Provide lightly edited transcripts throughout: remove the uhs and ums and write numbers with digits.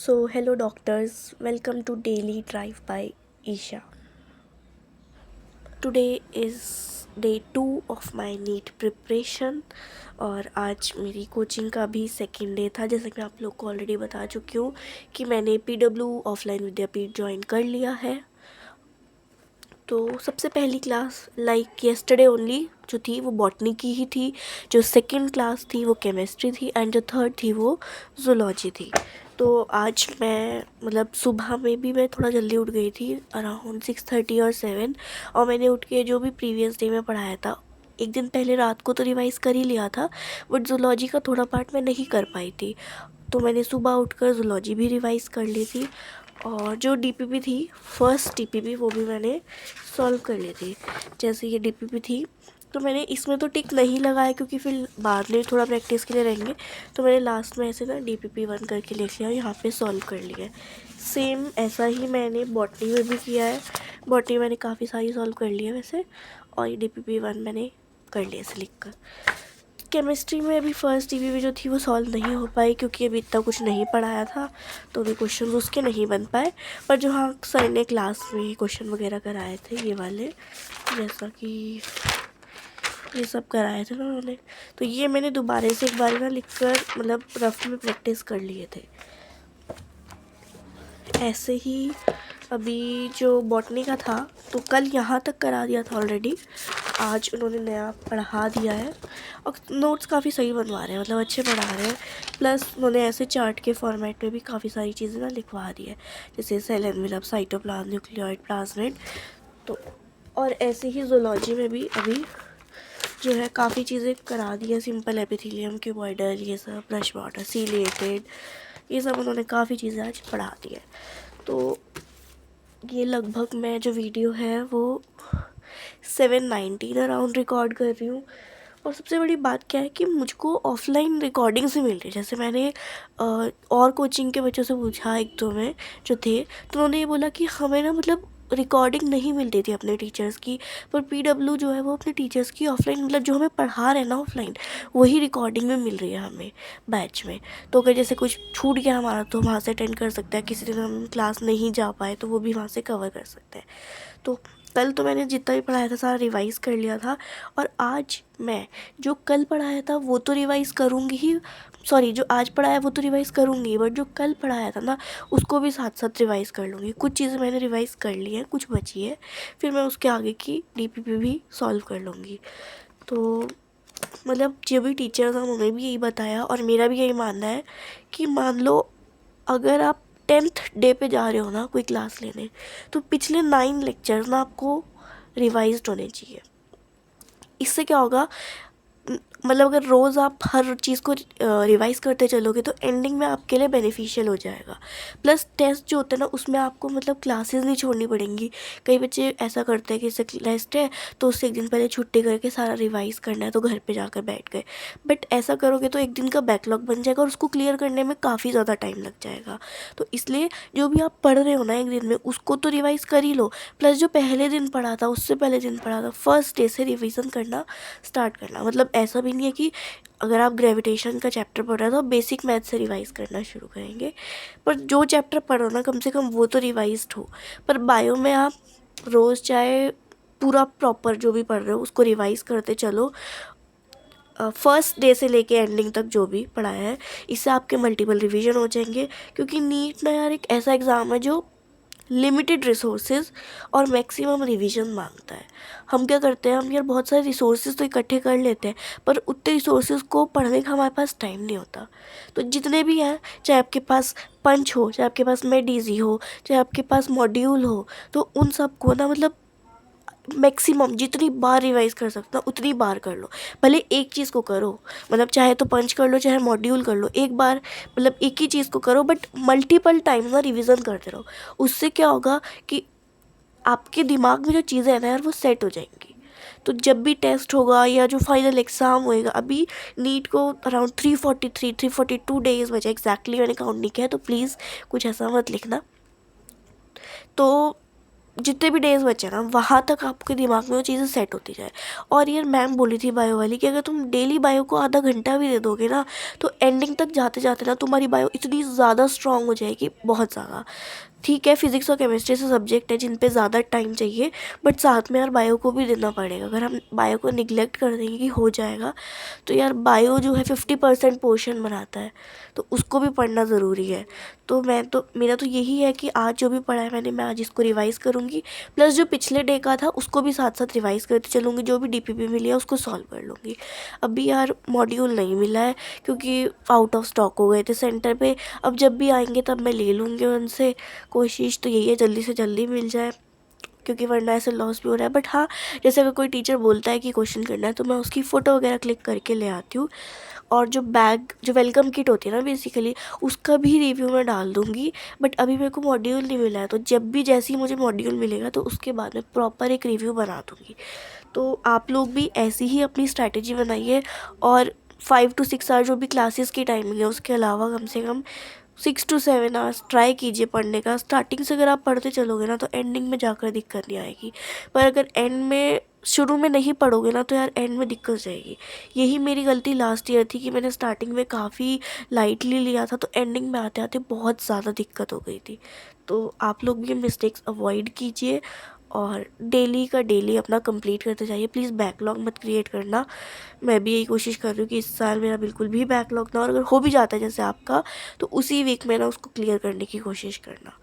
So, hello doctors, welcome to Daily Drive by Isha. Today is day 2 of my NEET preparation और आज मेरी coaching का भी second day था। जैसे कि मैं आप लोग को ऑलरेडी बता चुकी हूँ कि मैंने PW ऑफलाइन विद्यापीठ ज्वाइन कर लिया है। तो सबसे पहली क्लास लाइक येस्टरडे ओनली जो थी वो बॉटनी की ही थी, जो सेकंड क्लास थी वो केमिस्ट्री थी एंड जो थर्ड थी वो जूलॉजी थी। तो आज मैं मतलब सुबह में भी मैं थोड़ा जल्दी उठ गई थी अराउंड 6:30 और 7, और मैंने उठ के जो भी प्रीवियस डे में पढ़ाया था एक दिन पहले रात को तो रिवाइज़ कर ही लिया था, बट जूलॉजी का थोड़ा पार्ट मैं नहीं कर पाई थी। तो मैंने सुबह उठकर जूलॉजी भी रिवाइज़ कर ली थी और जो DPP थी फर्स्ट DPP वो भी मैंने सॉल्व कर ली थी। जैसे ये DPP थी तो मैंने इसमें तो टिक नहीं लगाया क्योंकि फिर बाद में थोड़ा प्रैक्टिस के लिए रहेंगे, तो मैंने लास्ट में ऐसे ना DPP 1 करके लिख लिया, यहाँ पे सॉल्व कर लिया है। सेम ऐसा ही मैंने बॉटनी में भी किया है। बॉटनी मैंने काफ़ी सारी सॉल्व कर ली है वैसे, और ये DPP 1 मैंने कर लिया ऐसे लिख कर। केमिस्ट्री में अभी फर्स्ट DPP जो थी वो सॉल्व नहीं हो पाई क्योंकि अभी इतना कुछ नहीं पढ़ाया था, तो अभी क्वेश्चन उसके नहीं बन पाए। पर जो हाँ सर ने क्लास में क्वेश्चन वगैरह कराए थे ये वाले, जैसा कि ये सब कराए थे ना उन्होंने, तो ये मैंने दोबारा से एक बार ना लिख कर मतलब रफ में प्रैक्टिस कर लिए थे। ऐसे ही अभी जो बॉटनी का था तो कल यहाँ तक करा दिया था ऑलरेडी, आज उन्होंने नया पढ़ा दिया है और नोट्स काफ़ी सही बनवा रहे हैं, मतलब अच्छे पढ़ा रहे हैं। प्लस उन्होंने ऐसे चार्ट के फॉर्मेट में भी काफ़ी सारी चीज़ें ना लिखवा दी है, जैसे cell envelope, cytoplasm, nucleoid, plasmid. तो और ऐसे ही जूलॉजी में भी अभी जो है काफ़ी चीज़ें करा दी है, सिंपल एपिथेलियम, क्यूबॉइडल, ये सब, ब्रश वाटर, सीलिएटेड, ये सब उन्होंने काफ़ी चीज़ें आज पढ़ा दी है। तो ये लगभग मैं जो वीडियो है वो 7:19 अराउंड रिकॉर्ड कर रही हूँ। और सबसे बड़ी बात क्या है कि मुझको ऑफलाइन रिकॉर्डिंग से मिल रही है। जैसे मैंने और कोचिंग के बच्चों से पूछा, एक दो में जो थे, तो उन्होंने ये बोला कि हमें ना मतलब रिकॉर्डिंग नहीं मिलती थी अपने टीचर्स की, पर PW जो है वो अपने टीचर्स की ऑफलाइन मतलब जो हमें पढ़ा रहे हैं ना ऑफलाइन, वही रिकॉर्डिंग में मिल रही है हमें बैच में। तो अगर जैसे कुछ छूट गया हमारा तो वहाँ से अटेंड कर सकते हैं, किसी दिन हम क्लास नहीं जा पाए तो वो भी वहाँ से कवर कर सकते हैं। तो कल तो मैंने जितना भी पढ़ाया था सारा रिवाइज़ कर लिया था, और आज मैं जो कल पढ़ाया था वो तो रिवाइज़ करूँगी ही, सॉरी जो आज पढ़ाया वो तो रिवाइज़ करूँगी, बट जो कल पढ़ाया था ना उसको भी साथ साथ रिवाइज़ कर लूँगी। कुछ चीज़ें मैंने रिवाइज़ कर ली हैं, कुछ बची है, फिर मैं उसके आगे की DPP भी सॉल्व कर लूँगी। तो मतलब जो भी टीचर्स हैं उन्होंने भी यही बताया और मेरा भी यही मानना है कि मान लो अगर आप 10th डे पे जा रहे हो ना कोई क्लास लेने, तो पिछले 9 लेक्चर्स ना आपको रिवाइज्ड होने चाहिए। इससे क्या होगा, मतलब अगर रोज़ आप हर चीज़ को रिवाइज़ करते चलोगे तो एंडिंग में आपके लिए बेनिफिशियल हो जाएगा। प्लस टेस्ट जो होता है ना उसमें आपको मतलब क्लासेस नहीं छोड़नी पड़ेंगी। कई बच्चे ऐसा करते हैं कि जैसे टेस्ट है तो उससे एक दिन पहले छुट्टी करके सारा रिवाइज़ करना है तो घर पे जाकर बैठ गए, बट ऐसा करोगे तो एक दिन का बैकलॉग बन जाएगा और उसको क्लियर करने में काफ़ी ज़्यादा टाइम लग जाएगा। तो इसलिए जो भी आप पढ़ रहे हो ना एक दिन में उसको तो रिवाइज़ कर ही लो, प्लस जो पहले दिन पढ़ा था उससे पहले दिन पढ़ा था फर्स्ट डे से रिविज़न करना स्टार्ट करना। मतलब ऐसा भी नहीं है कि अगर आप ग्रेविटेशन का चैप्टर पढ़ रहे हो तो आप बेसिक मैथ से रिवाइज़ करना शुरू करेंगे, पर जो चैप्टर पढ़ो ना कम से कम वो तो रिवाइज्ड हो। पर बायो में आप रोज़ चाहे पूरा प्रॉपर जो भी पढ़ रहे हो उसको रिवाइज़ करते चलो, फर्स्ट डे से लेके एंडिंग तक जो भी पढ़ाया है, इससे आपके मल्टीपल रिवीजन हो जाएंगे। क्योंकि नीट ना यार एक ऐसा एग्ज़ाम है जो लिमिटेड रिसोर्सेज और मैक्सिमम रिवीजन मांगता है। हम क्या करते हैं, हम यार बहुत सारे रिसोर्सेज तो इकट्ठे कर लेते हैं पर उतने रिसोर्सेज को पढ़ने का हमारे पास टाइम नहीं होता। तो जितने भी हैं, चाहे आपके पास पंच हो, चाहे आपके पास मेडिजी हो, चाहे आपके पास मॉड्यूल हो, तो उन सब को ना मतलब मैक्सिमम जितनी बार रिवाइज़ कर सकते हो उतनी बार कर लो। भले एक चीज़ को करो, मतलब चाहे तो पंच कर लो चाहे मॉड्यूल कर लो, एक बार मतलब एक ही चीज़ को करो बट मल्टीपल टाइम ना रिवीजन करते रहो। उससे क्या होगा कि आपके दिमाग में जो चीज़ें हैं ना यार वो सेट हो जाएंगी। तो जब भी टेस्ट होगा या जो फाइनल एग्ज़ाम होएगा, अभी नीट को अराउंड 342 डेज बचे एग्जैक्टली, मैंने काउंट नहीं किया तो प्लीज़ कुछ ऐसा मत लिखना। तो जितने भी डेज़ बचे ना वहाँ तक आपके दिमाग में वो चीज़ें सेट होती जाए। और यार मैम बोली थी बायो वाली कि अगर तुम डेली बायो को आधा घंटा भी दे दोगे ना तो एंडिंग तक जाते जाते ना तुम्हारी बायो इतनी ज़्यादा स्ट्रांग हो जाएगी, बहुत ज़्यादा। ठीक है, फिजिक्स और केमिस्ट्री से सब्जेक्ट है जिन पे ज़्यादा टाइम चाहिए, बट साथ में यार बायो को भी देना पड़ेगा। अगर हम बायो को निगलेक्ट कर देंगे कि हो जाएगा, तो यार बायो जो है 50% पोर्शन बनाता है, तो उसको भी पढ़ना ज़रूरी है। तो मेरा तो यही है कि आज जो भी पढ़ा है मैंने, मैं आज इसको रिवाइज़ करूँगी, प्लस जो पिछले डे का था उसको भी साथ साथ रिवाइज़ करती चलूँगी, जो भी डीपीपी मिली है उसको सॉल्व कर लूँगी। अभी यार मॉड्यूल नहीं मिला है क्योंकि आउट ऑफ स्टॉक हो गए थे सेंटर पे। अब जब भी आएंगे तब मैं ले लूँगी उनसे। कोशिश तो यही है जल्दी से जल्दी मिल जाए, क्योंकि वरना ऐसे लॉस भी हो रहा है। बट हाँ, जैसे अगर कोई टीचर बोलता है कि क्वेश्चन करना है तो मैं उसकी फ़ोटो वगैरह क्लिक करके ले आती हूँ। और जो वेलकम किट होती है ना बेसिकली, उसका भी रिव्यू मैं डाल दूँगी। बट अभी मेरे को मॉड्यूल नहीं मिला है, तो जब भी जैसे ही मुझे मॉड्यूल मिलेगा तो उसके बाद मैं प्रॉपर एक रिव्यू बना दूँगी। तो आप लोग भी ऐसी ही अपनी स्ट्रैटेजी बनाइए, और 5 to 6 आवर जो भी क्लासेस की टाइमिंग है उसके अलावा कम से कम 6 to 7 आवर्स ट्राई कीजिए पढ़ने का। स्टार्टिंग से अगर आप पढ़ते चलोगे ना तो एंडिंग में जाकर दिक्कत नहीं आएगी, पर अगर शुरू में नहीं पढ़ोगे ना तो यार एंड में दिक्कत जाएगी। यही मेरी गलती लास्ट ईयर थी कि मैंने स्टार्टिंग में काफ़ी लाइटली लिया था, तो एंडिंग में आते आते बहुत ज़्यादा दिक्कत हो गई थी। तो आप लोग ये मिस्टेक्स अवॉइड कीजिए और डेली का डेली अपना कंप्लीट करते जाइए। प्लीज़ बैकलॉग मत क्रिएट करना। मैं भी यही कोशिश कर रही हूँ कि इस साल मेरा बिल्कुल भी बैकलॉग ना, और अगर हो भी जाता है जैसे आपका, तो उसी वीक में ना उसको क्लियर करने की कोशिश करना,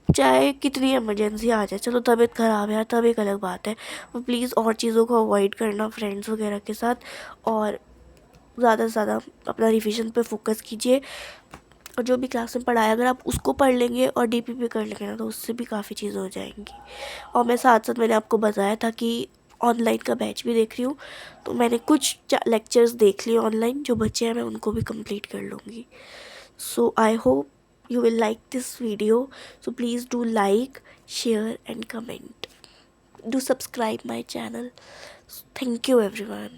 चाहे कितनी इमरजेंसी आ जाए। चलो तबीयत ख़राब है यार, तब एक अलग बात है, वो प्लीज़ और चीज़ों को अवॉइड करना फ्रेंड्स वगैरह के साथ, और ज़्यादा से ज़्यादा अपना रिविज़न पे फोकस कीजिए। और जो भी क्लास में पढ़ाया अगर आप उसको पढ़ लेंगे और डीपीपी कर लेंगे ना तो उससे भी काफ़ी चीज़ें हो जाएंगी। और मैं साथ साथ मैंने आपको बताया था कि ऑनलाइन का बैच भी देख रही हूँ, तो मैंने कुछ लेक्चर्स देख लिए ऑनलाइन, जो बच्चे हैं मैं उनको भी कंप्लीट कर लूँगी। So I hope you will like this video, so please do like, share and comment. Do subscribe my channel. Thank you everyone.